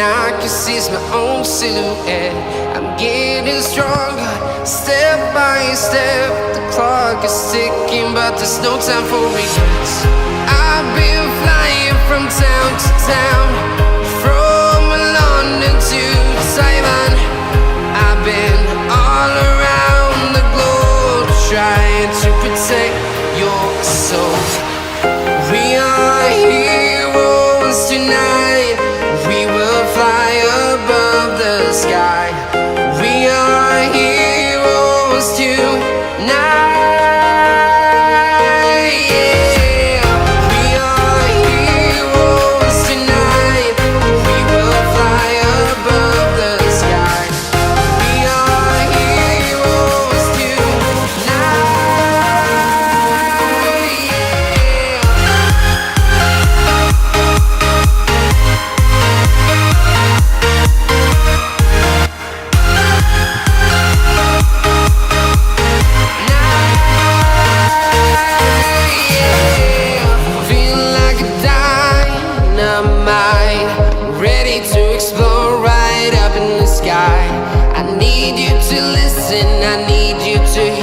I can see is my own silhouette. I'm getting stronger, step by step. The clock is ticking, but there's no time for regrets. I've been flying from town to town, from London to Taiwan. I've been all around the globe, trying to protect your soul. We are heroes tonight. We will fly above the sky. We are heroes tonight. Yeah. We are heroes tonight. We will fly above the sky. We are heroes tonight. Ready to explore right up in the sky. I need you to listen, I need you to hear.